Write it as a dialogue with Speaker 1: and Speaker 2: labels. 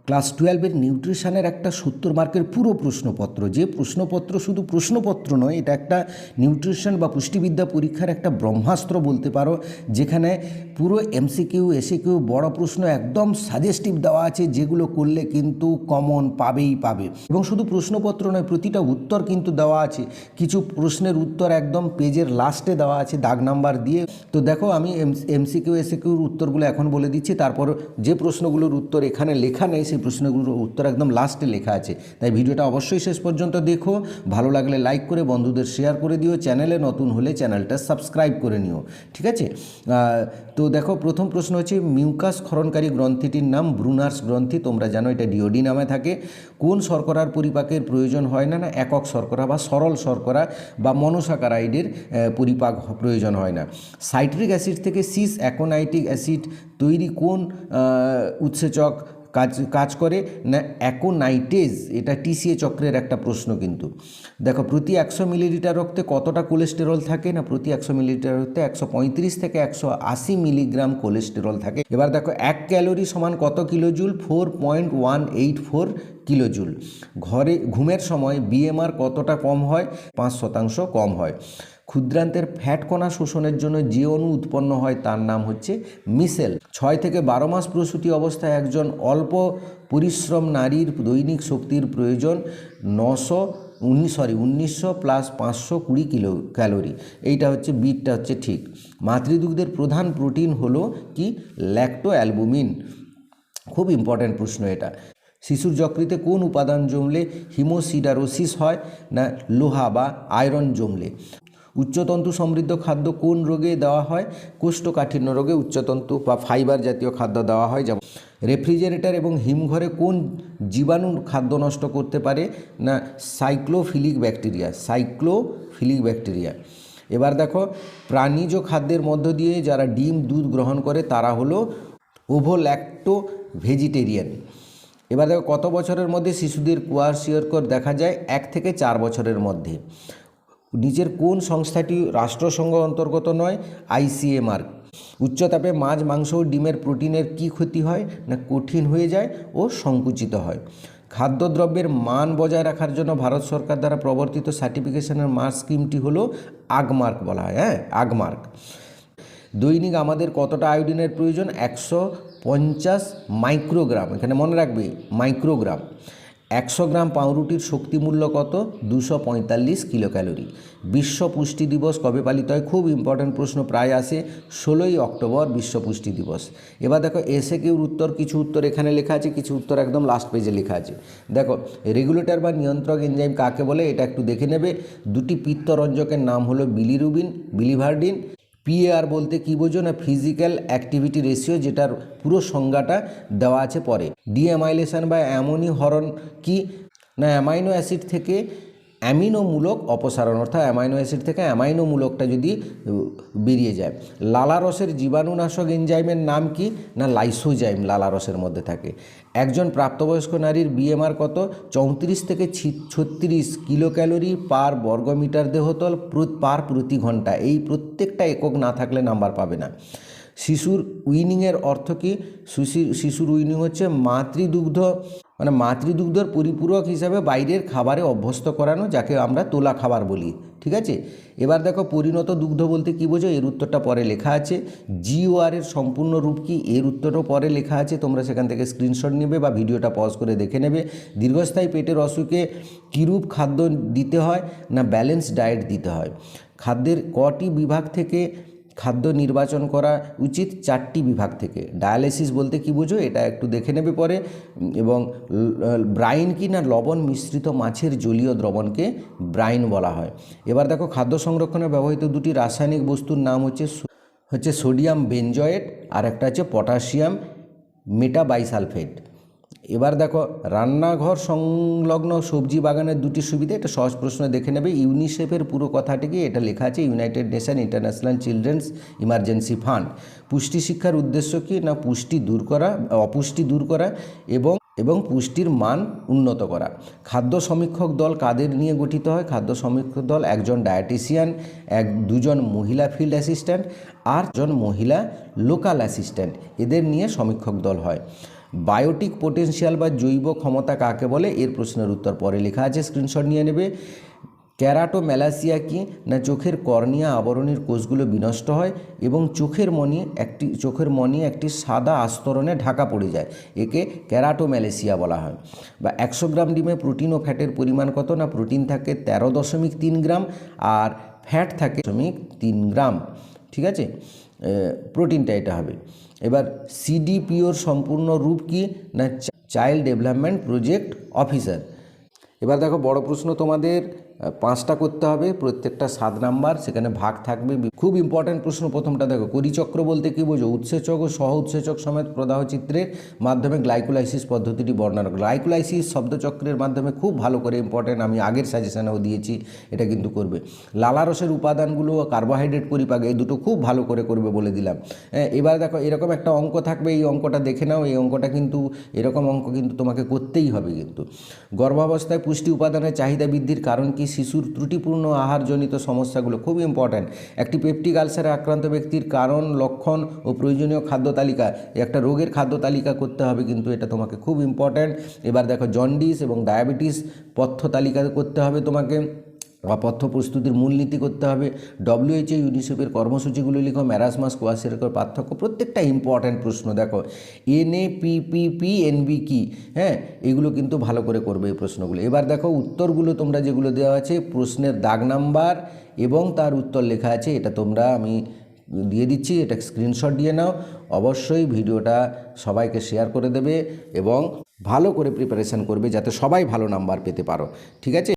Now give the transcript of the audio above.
Speaker 1: Class 12-এর নিউট্রিশনের একটা 70 মার্কের পুরো প্রশ্নপত্র, যে প্রশ্নপত্র শুধু প্রশ্নপত্র নয়, এটা একটা নিউট্রিশন বা পুষ্টিবিদ্যা পরীক্ষার একটা ব্রহ্মাস্ত্র বলতে পারো, যেখানে পুরো এমসিকিউ এসিকিউ বড় প্রশ্ন একদম সাজেস্টিভ দেওয়া আছে, যেগুলো করলে কিন্তু কমন পাবেই পাবে। এবং শুধু প্রশ্নপত্র নয়, প্রতিটা উত্তর কিন্তু দেওয়া আছে, কিছু প্রশ্নের উত্তর একদম পেজের লাস্টে দেওয়া আছে দাগ নাম্বার দিয়ে। তো দেখো, আমি এমসিকিউ এসিকিউর উত্তরগুলো এখন বলে দিচ্ছি, তারপর যে প্রশ্নগুলোর উত্তর এখানে লেখা নেই সেই প্রশ্নগুলোর উত্তর একদম লাস্টে লেখা আছে। তাই ভিডিওটা অবশ্যই শেষ পর্যন্ত দেখো, ভালো লাগলে লাইক করে বন্ধুদের শেয়ার করে দিও, চ্যানেলে নতুন হলে চ্যানেলটা সাবস্ক্রাইব করে নিও, ঠিক আছে? তো দেখো, প্রথম প্রশ্ন হচ্ছে মিউকাস ক্ষরণকারী গ্রন্থিটির নাম ব্রুনার্স গ্রন্থি। তোমরা জানো এটা ডিওডি নামে থাকে। কোন শর্করার পরিপাকের প্রয়োজন হয় না? না একক শর্করা বা সরল শর্করা বা মনোসাকারাইডের পরিপাক প্রয়োজন হয় না। সাইট্রিক অ্যাসিড থেকে সিস অ্যাকোনাইটিক অ্যাসিড তৈরি কোন উৎসেচক কাজ করে? না অ্যাকোনাইটেজ। এটা টিসিএ চক্রের একটা প্রশ্ন কিন্তু। দেখো, প্রতি 100 মিলিলিটার রক্তে কতটা কোলেস্টেরল থাকে? না প্রতি 100 মিলিলিটার রক্তে 135 থেকে 180 মিলিগ্রাম কোলেস্টেরল থাকে। এবার দেখো, 1 ক্যালোরি সমান কত কিলোজুল? 4.184 কিলোজুল। ঘুমের সময় বিএমআর কতটা কম হয়? 5% কম হয়। ক্ষুদ্রান্তের ফ্যাট কণা শোষণের জন্য যে অণু উৎপন্ন হয় তার নাম হচ্ছে মিসেল। 6 থেকে 12 মাস প্রসূতি অবস্থায় একজন অল্প পরিশ্রম নারীর দৈনিক শক্তির প্রয়োজন 1900 প্লাস 520 ক্যালোরি। এইটা হচ্ছে বিটটা হচ্ছে ঠিক। মাতৃদুগ্ধের প্রধান প্রোটিন হলো কি? Lacto albumin. খুব ইম্পর্ট্যান্ট প্রশ্ন এটা। শিশুর যকৃতে কোন উপাদান জমলে হিমোসিডারোসিস হয়? না লোহা বা আয়রন জমলে। উচ্চতন্তু সমৃদ্ধ খাদ্য কোন রোগে দেওয়া হয়? কোষ্ঠকাঠিন্য রোগে উচ্চতন্তু বা ফাইবার জাতীয় খাদ্য দেওয়া হয়। যেমন রেফ্রিজারেটর এবং হিমঘরে কোন জীবাণু খাদ্য নষ্ট করতে পারে? না সাইক্লোফিলিক ব্যাকটেরিয়া। এবার দেখো, প্রাণীজ খাদ্যের মধ্য দিয়ে যারা ডিম দুধ গ্রহণ করে তারা হলো ওভোল্যাক্টো ভেজিটেরিয়ান। এবার দেখো, কত বছরের মধ্যে শিশুদের কোয়ারশিওরকর দেখা যায়? 1 থেকে 4 বছরের মধ্যে। নিচের কোন সংস্থাটি রাষ্ট্রসংঘ অন্তর্গত নয়? ICMR। উচ্চতাপে মাছ মাংস ও ডিমের প্রোটিনের কি ক্ষতি হয়? না কঠিন হয়ে যায় ও সংকুচিত হয়। খাদ্যদ্রব্যের মান বজায় রাখার জন্য ভারত সরকার দ্বারা প্রবর্তিত সার্টিফিকেশনের মার্ক স্কিমটি হলো আগমার্ক বলা হয়। আগমার্ক। দৈনিক আমাদের কতটা আয়োডিনের প্রয়োজন? 150 মাইক্রোগ্রাম। এখানে মনে রাখবে মাইক্রোগ্রাম। 100 গ্রাম পাউরুটির শক্তিমূল্য কত? 245 কিলো ক্যালোরি। বিশ্ব পুষ্টি দিবস কবে পালিত হয়? খুব ইম্পর্ট্যান্ট প্রশ্ন, প্রায় আসে। 16ই অক্টোবর বিশ্ব পুষ্টি দিবস। এবার দেখো, এসএকিউর উত্তর, কিছু উত্তর এখানে লেখা আছে, কিছু উত্তর একদম লাস্ট পেজে লেখা আছে। দেখো, রেগুলেটর বা নিয়ন্ত্রক এনজাইম কাকে বলে? এটা একটু দেখে নেবে। দুটি পিত্তরঞ্জকের নাম হলো বিলিরুবিন, বিলিভার্ডিন। পিএআর বলতে কী বোঝো? না ফিজিক্যাল অ্যাক্টিভিটি রেশিও, যেটার পুরো সংজ্ঞাটা দেওয়া আছে পরে। ডিঅ্যামাইলেশন বা অ্যামোনিহরণ কি? না অ্যামাইনো অ্যাসিড থেকে অ্যামিনোমূলক অপসারণ, অর্থাৎ অ্যামাইনো অ্যাসিড থেকে অ্যামাইনোমূলকটা যদি বেরিয়ে যায়। লালারসের জীবাণুনাশক এনজাইমের নাম কি? না লাইসোজাইম লালারসের মধ্যে থাকে। একজন প্রাপ্তবয়স্ক নারীর বিএমআর কত? 34 থেকে 36 কিলো ক্যালোরি পার বর্গমিটার দেহতল প্রতি ঘন্টা। এই প্রত্যেকটা একক না থাকলে নাম্বার পাবে না। শিশুর উইনিংয়ের অর্থ কী? শিশুর উইনিং হচ্ছে মাতৃদুগ্ধর পরিপূরক হিসাবে বাইরের খাবারে অভ্যস্ত করানো, যাকে আমরা তোলা খাবার বলি, ঠিক আছে? এবার দেখো, পরিণত দুগ্ধ বলতে কী বোঝো? এর উত্তরটা পরে লেখা আছে। GOR এর সম্পূর্ণ রূপ কি? এর উত্তরও পরে লেখা আছে, তোমরা সেখান থেকে স্ক্রিনশট নেবে বা ভিডিওটা পজ করে দেখে নেবে। দীর্ঘস্থায়ী পেটের অসুখে কীরূপ খাদ্য দিতে হয়? না ব্যালেন্স ডায়েট দিতে হয়। খাদ্যের কটি বিভাগ থেকে খাদ্য নির্বাচন করা উচিত? 4টি বিভাগ থেকে। ডায়ালিসিস বলতে কী বোঝো? এটা একটু দেখে নেবে পরে। এবং ব্রাইন কি? না লবণ মিশ্রিত মাছের জলীয় দ্রবণকে ব্রাইন বলা হয়। এবার দেখো, খাদ্য সংরক্ষণে ব্যবহৃত দুটি রাসায়নিক বস্তুর নাম হচ্ছে সোডিয়াম বেনজয়েট আর একটা হচ্ছে পটাশিয়াম মেটাবাইসালফেট। এবার দেখো, রান্নাঘর সংলগ্ন সবজি বাগানের দুটি সুবিধা। এটা সহজ প্রশ্ন, দেখে নেবে। ইউনিসেফের পুরো কথাটি কি? এটা লেখা আছে United nation international children's emergency fund. পুষ্টি শিক্ষার উদ্দেশ্য কি? না অপুষ্টি দূর করা এবং পুষ্টির মান উন্নত করা। খাদ্য সমীক্ষক দল কাদের নিয়ে গঠিত হয়? খাদ্য সমীক্ষক দল একজন ডায়েটিশিয়ান, দুজন মহিলা ফিল্ড অ্যাসিস্ট্যান্ট আর জন মহিলা লোকাল অ্যাসিস্ট্যান্ট, এদের নিয়ে সমীক্ষক দল হয়। বায়োটিক পোটেনশিয়াল বা জৈব ক্ষমতা কাকে বলে, এর প্রশ্নের উত্তর পরে লেখা আছে, স্ক্রিনশট নিয়ে নেবে। ক্যারাটোম্যালাসিয়া কি, না চোখের কর্নিয়া আবরণীর কোষগুলো বিনষ্ট হয় এবং চোখের মণি একটি সাদা আস্তরণে ঢাকা পড়ে যায়, একে ক্যারাটোম্যালাসিয়া বলা হয়। বা 100 গ্রাম ডিমে প্রোটিন ও ফ্যাটের পরিমাণ কত, না প্রোটিন থাকে 13.3 গ্রাম আর ফ্যাট থাকে 3 গ্রাম। ঠিক আছে, প্রোটিনটা এটা হবে। এবার সিডিপিওর সম্পূর্ণ রূপ কি, না চাইল্ড ডেভেলপমেন্ট প্রজেক্ট অফিসার। এবার দেখো বড় প্রশ্ন তোমাদের 5টা করতে হবে, প্রত্যেকটা 7 নাম্বার, সেখানে ভাগ থাকবে। খুব ইম্পর্ট্যান্ট প্রশ্ন প্রথমটা দেখো, করিচক্র বলতে কী বোঝো? উৎসেচক ও সহ উৎসেচক সমেত প্রদাহ চিত্রের মাধ্যমে গ্লাইকোলাইসিস পদ্ধতিটি বর্ণনা করো। গ্লাইকোলাইসিস শব্দচক্রের মাধ্যমে খুব ভালো করে, ইম্পর্ট্যান্ট, আমি আগের সাজেশনেও দিয়েছি, এটা কিন্তু করবে। লালারসের উপাদানগুলো ও কার্বোহাইড্রেট পরিপাকে, এই দুটো খুব ভালো করে করবে বলে দিলাম। এবার দেখো এরকম একটা অঙ্ক থাকবে, এই অঙ্কটা দেখে নাও। এই অঙ্কটা কিন্তু, এরকম অঙ্ক কিন্তু তোমাকে করতেই হবে কিন্তু। গর্ভাবস্থায় পুষ্টি উপাদানের চাহিদা বৃদ্ধির কারণ কি? শিশুর ত্রুটিপূর্ণ আহারজনিত সমস্যাগুলো, খুব ইম্পর্ট্যান্ট। একটি পেপটিক আলসারে আক্রান্ত ব্যক্তির কারণ, লক্ষণ ও প্রয়োজনীয় খাদ্য তালিকা, একটা রোগের খাদ্য তালিকা করতে হবে কিন্তু, এটা তোমাকে খুব ইম্পর্ট্যান্ট। এবার দেখো জন্ডিস এবং ডায়াবেটিস পথ্য তালিকা করতে হবে তোমাকে, বা পথ্য প্রস্তুতির মূলনীতি করতে হবে। WHO ইউনিসেফের কর্মসূচিগুলো লিখো। ম্যারাসমাস কোয়াশেরকর পার্থক্য, প্রত্যেকটা ইম্পর্ট্যান্ট প্রশ্ন। দেখো NAPPPNB কি, হ্যাঁ, এগুলো কিন্তু ভালো করে করবে এই প্রশ্নগুলো। এবার দেখো উত্তরগুলো তোমরা যেগুলো দেওয়া আছে, প্রশ্নের দাগ নাম্বার এবং তার উত্তর লেখা আছে, এটা তোমরা আমি দিয়ে দিচ্ছি, এটা স্ক্রিনশট দিয়ে নাও। অবশ্যই ভিডিওটা সবাইকে শেয়ার করে দেবে এবং ভালো করে প্রিপারেশান করবে যাতে সবাই ভালো নাম্বার পেতে পারো। ঠিক আছে।